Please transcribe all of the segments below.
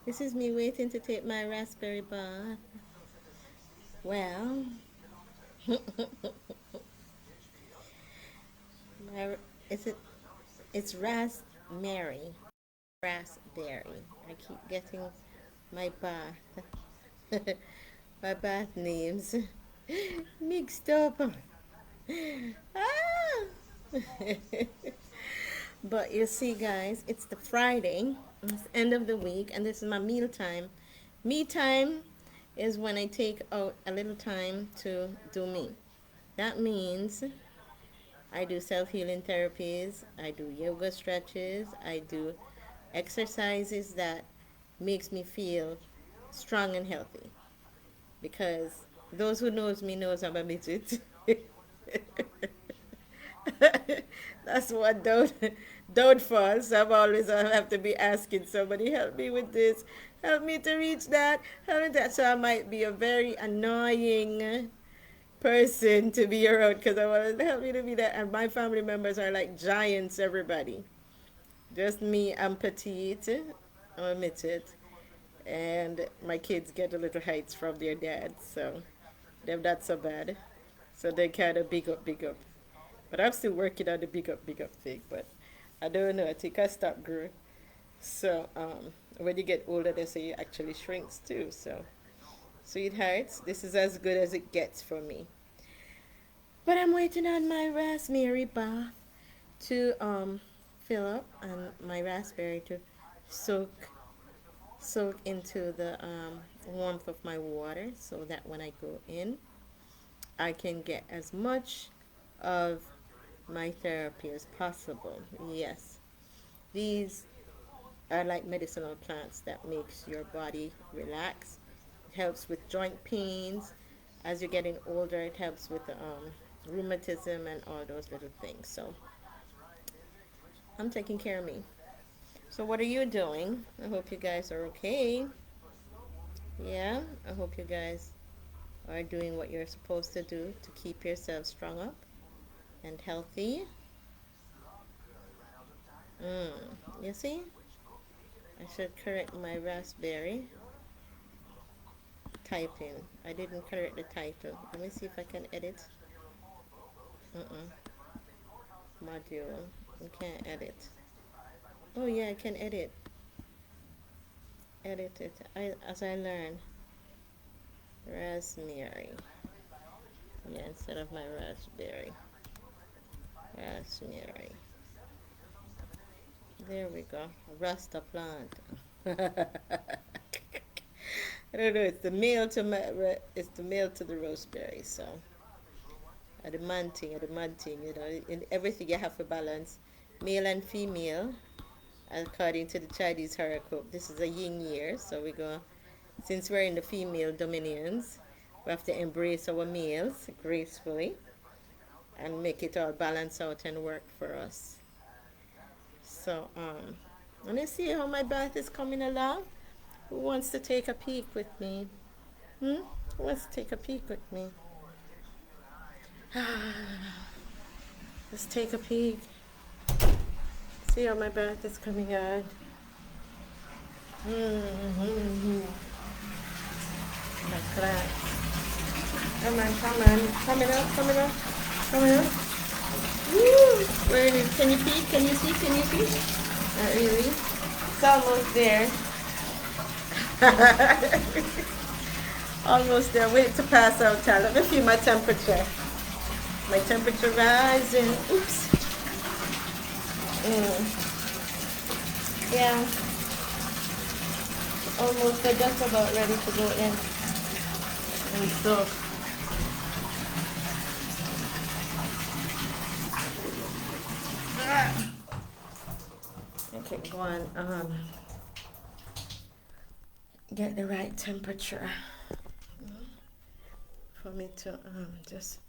This is me waiting to take my raspberry bath. Well, my, is it? It's raspberry. Raspberry. I keep getting my bath, my bath names mixed up. Ah! But you see, guys, it's the Friday, it's the end of the week, and this is my meal time. Me time is when I take out a little time to do me. That means I do self-healing therapies, I do yoga stretches, I do exercises that makes me feel strong and healthy. Because those who knows me knows I'm a midget. That's what don't fall. So I'm always I have to be asking somebody, help me with this, help me to reach that, help me that. So I might be a very annoying person to be around because I want to help me to be that. And my family members are like giants, everybody. Just me, I'm petite, I'm a midget, and my kids get a little heights from their dad, so them not so bad. So they kind of big up, big up. But I'm still working on the big up thing. But I don't know. I think I stopped growing. So when you get older, they say you actually shrinks too. So sweethearts, this is as good as it gets for me. But I'm waiting on my raspberry bath to fill up and my raspberry to soak into the warmth of my water so that when I go in, I can get as much of my therapy as possible. Yes, these are like medicinal plants that makes your body relax. It helps with joint pains. As you're getting older, it helps with rheumatism and all those little things. So I'm taking care of me. So what are you doing? I hope you guys are okay. Yeah, I hope you guys are doing what you're supposed to do to keep yourself strong up and healthy. Mm. You see? I should correct my raspberry typing. I didn't correct the title. Let me see if I can edit. Uh-uh. Module. You can't edit. Oh yeah, I can edit. Edit it. As I learn. Raspberry. Yeah, instead of my raspberry. Raspberry. There we go. Rasta plant. I don't know. It's the male to the raspberry. So adamantine. You know, in everything you have to balance, male and female, according to the Chinese horoscope. This is a yin year, so we go. Since we're in the female dominions, we have to embrace our males gracefully and make it all balance out and work for us. So let me see how my bath is coming along. Who wants to take a peek with me? Hmm? Who wants to take a peek with me? Let's take a peek. See how my bath is coming out. Mm-hmm. Like that. Come on, come on. Coming up. Woo! Where is it? Can you peek? Can you see? Not really. It's almost there. Almost there. Wait to pass out, child. Let me feel my temperature. My temperature rising. Oops. Mm. Yeah. Almost. They're just about ready to go in. And so. Okay, go on. Get the right temperature for me to just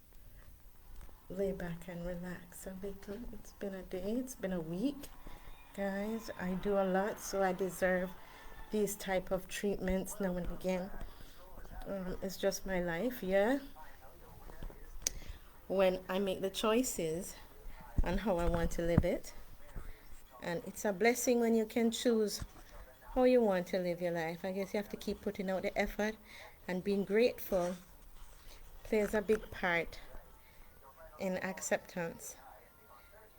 lay back and relax a little. It's been a day, it's been a week, guys. I do a lot, so I deserve these type of treatments now and again. It's just my life, yeah. When I make the choices on how I want to live it, and it's a blessing when you can choose how you want to live your life. I guess you have to keep putting out the effort, and being grateful plays a big part in acceptance.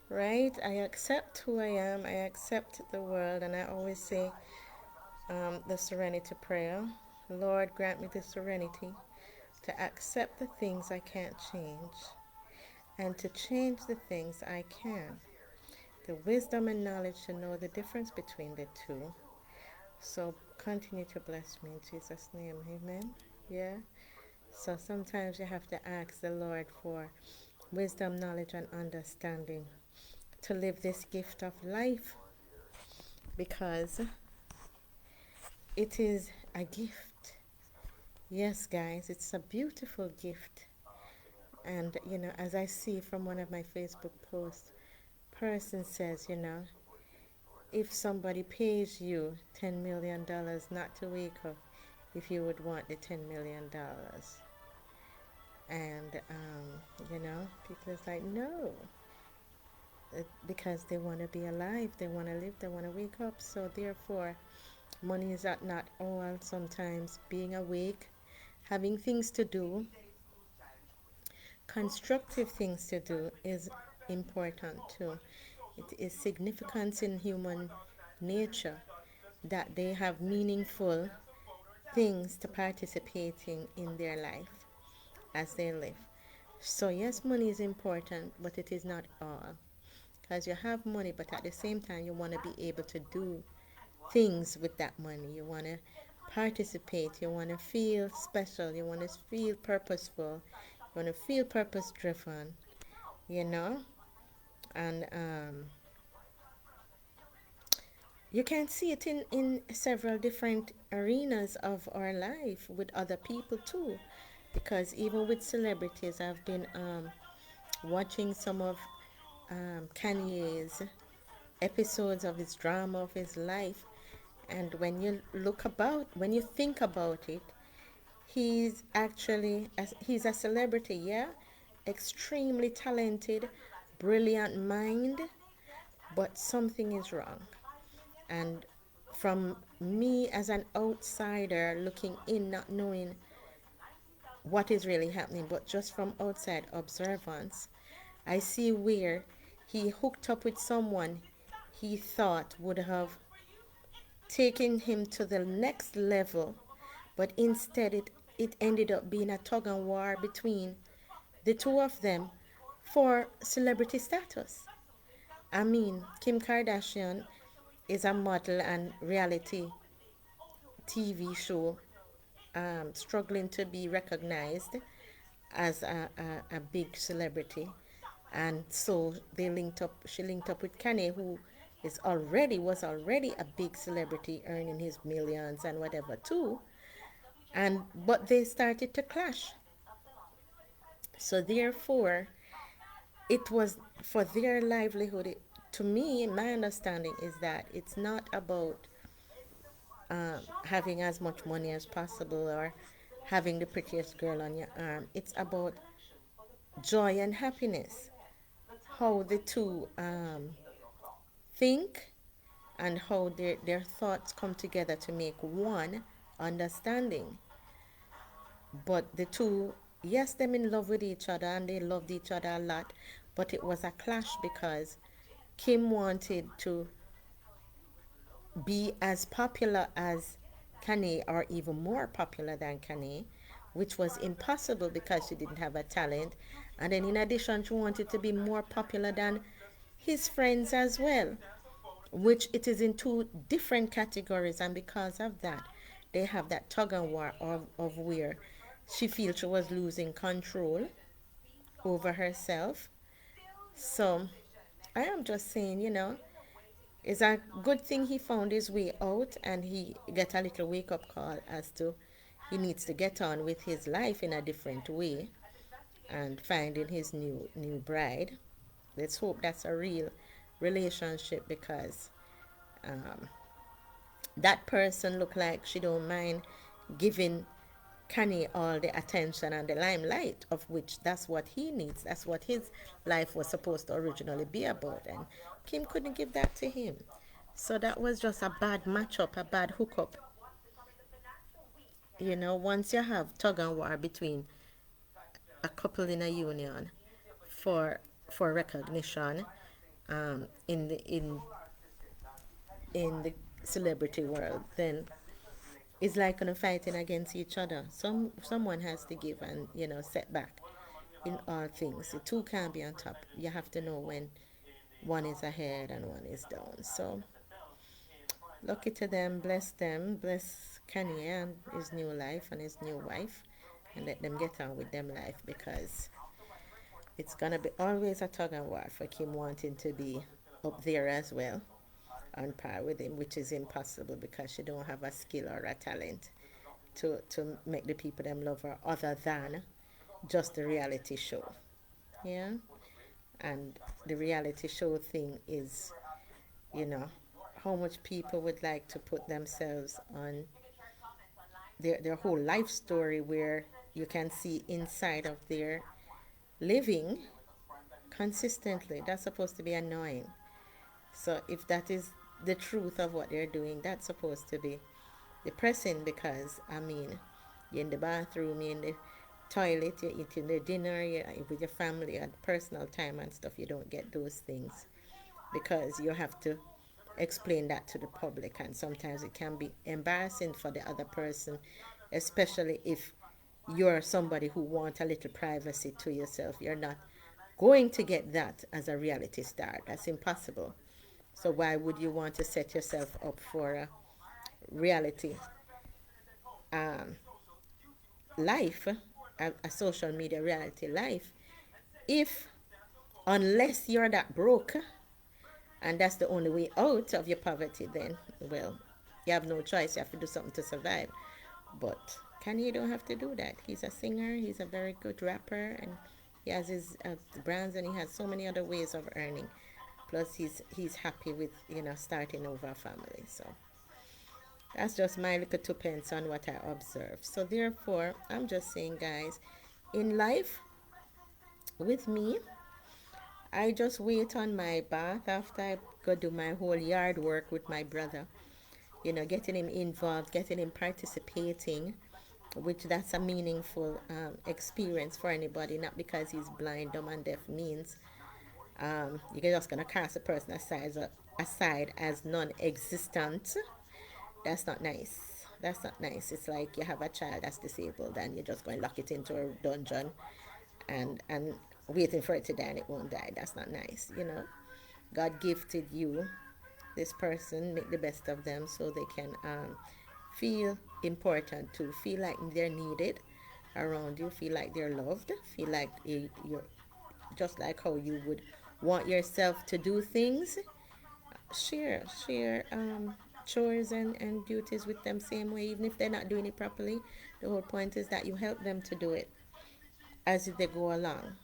Right? I accept who I am, I accept the world, and I always say the serenity prayer. Lord, grant me the serenity to accept the things I can't change and to change the things I can. The wisdom and knowledge to know the difference between the two. So continue to bless me in Jesus' name. Amen. Yeah. So sometimes you have to ask the Lord for wisdom, knowledge, and understanding to live this gift of life, because it is a gift. Yes, guys, it's a beautiful gift. And, as I see from one of my Facebook posts, person says, if somebody pays you $10 million not to wake up, if you would want the $10 million. And, people is like, no, because they want to be alive, they want to live, they want to wake up. So therefore, money is not all. Sometimes being awake, having things to do, constructive things to do is important too. It is significant in human nature that they have meaningful things to participating in their life as they live. So yes, money is important, but it is not all. Because you have money, but at the same time, you want to be able to do things with that money. You want to participate. You want to feel special. You want to feel purposeful. You want to feel purpose driven, you know? And you can see it in several different arenas of our life with other people too. Because even with celebrities, I've been watching some of Kanye's episodes of his drama of his life. And when you think about it, he's a celebrity, yeah, extremely talented, brilliant mind, but something is wrong. And from me as an outsider looking in, not knowing what is really happening, but just from outside observance, I see where he hooked up with someone he thought would have taken him to the next level, but instead it ended up being a tug and war between the two of them for celebrity status. I mean, Kim Kardashian is a model and reality TV show, struggling to be recognized as a big celebrity. And so she linked up with Kanye, who was already a big celebrity, earning his millions and whatever too. And but they started to clash. So therefore, it was for their livelihood. To me, my understanding is that it's not about having as much money as possible or having the prettiest girl on your arm. It's about joy and happiness. How the two think and how their thoughts come together to make one understanding. But the two, yes, them in love with each other and they loved each other a lot, but it was a clash because Kim wanted to be as popular as Kanye or even more popular than Kanye, which was impossible because she didn't have a talent. And then in addition, she wanted to be more popular than his friends as well, which it is in two different categories. And because of that, they have that tug and war of where she feels she was losing control over herself. So I am just saying, it's a good thing he found his way out and he get a little wake up call as to he needs to get on with his life in a different way and finding his new bride. Let's hope that's a real relationship, because um, that person look like she don't mind giving Kanye all the attention and the limelight, of which that's what he needs. That's what his life was supposed to originally be about, and Kim couldn't give that to him. So that was just a bad matchup, a bad hookup. Once you have tug and war between a couple in a union for recognition, in the celebrity world, then it's like fighting against each other. Someone has to give and set back in all things. The two can't be on top. You have to know when one is ahead and one is down. So lucky to them, bless Kanye and his new life and his new wife, and let them get on with them life, because it's gonna be always a tug and war for Kim wanting to be up there as well, on par with him, which is impossible because she don't have a skill or a talent to make the people them love her other than just the reality show. Yeah, and the reality show thing is, you know, how much people would like to put themselves on their whole life story, where you can see inside of their living consistently. That's supposed to be annoying. So if that is the truth of what they're doing, that's supposed to be depressing, because I mean, you're in the bathroom, you're in the toilet, you're eating the dinner, you're with your family and personal time and stuff. You don't get those things because you have to explain that to the public, and sometimes it can be embarrassing for the other person, especially if you're somebody who wants a little privacy to yourself. You're not going to get that as a reality star. That's impossible. So why would you want to set yourself up for a reality um, life, a social media reality life, if, unless you're that broke and that's the only way out of your poverty, then, well, you have no choice. You have to do something to survive. But Kanye don't have to do that. He's a singer, he's a very good rapper, and he has his brands, and he has so many other ways of earning. Plus, he's happy with starting over a family. So that's just my little two pence on what I observe. So therefore, I'm just saying, guys, in life, with me, I just wait on my bath after I go do my whole yard work with my brother. Getting him involved, getting him participating, which that's a meaningful experience for anybody, not because he's blind, dumb, and deaf means you're just gonna cast a person aside as non-existent. That's not nice. That's not nice. It's like you have a child that's disabled and you're just going to lock it into a dungeon and waiting for it to die and it won't die. That's not nice. God gifted you this person, make the best of them so they can feel important too, feel like they're needed around you, feel like they're loved, feel like you're just like how you would want yourself to do things. Share chores and duties with them same way, even if they're not doing it properly. The whole point is that you help them to do it as they go along.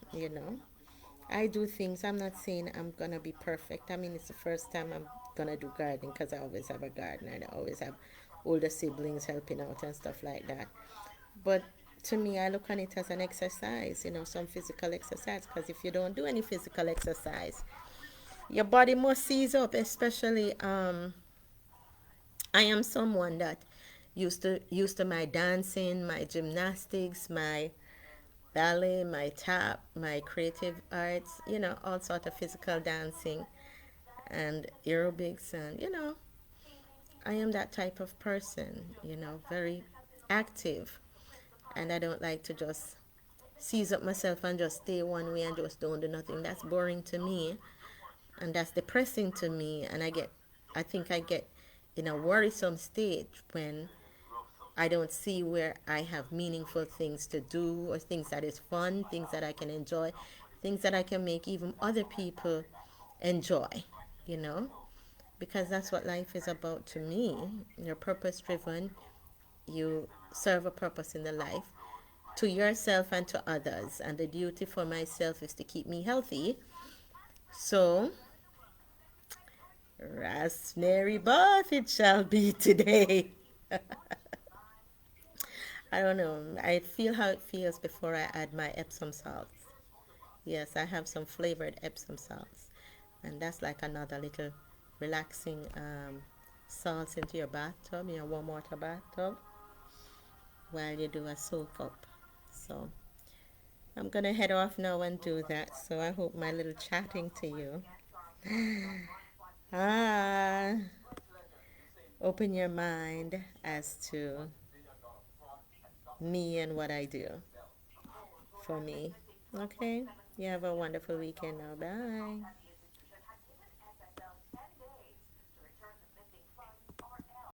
I do things. I'm not saying I'm gonna be perfect. I mean, it's the first time I'm gonna do gardening because I always have a gardener and I always have older siblings helping out and stuff like that. But to me, I look on it as an exercise, some physical exercise. Because if you don't do any physical exercise, your body must seize up. Especially, I am someone that used to my dancing, my gymnastics, my ballet, my tap, my creative arts, all sort of physical dancing and aerobics, and I am that type of person, very active, and I don't like to just seize up myself and just stay one way and just don't do nothing. That's boring to me, and that's depressing to me, and I think I get in a worrisome state when I don't see where I have meaningful things to do, or things that is fun, things that I can enjoy, things that I can make even other people enjoy, you know? Because that's what life is about to me. You're purpose driven, you serve a purpose in the life to yourself and to others. And the duty for myself is to keep me healthy. So, raspberry bath it shall be today. I don't know. I feel how it feels before I add my Epsom salts. Yes, I have some flavored Epsom salts. And that's like another little relaxing salts into your bathtub, your warm water bathtub, while you do a soak up. So I'm gonna head off now and do that. So I hope my little chatting to you ah open your mind as to me and what I do for me. Okay? You have a wonderful weekend now. Bye.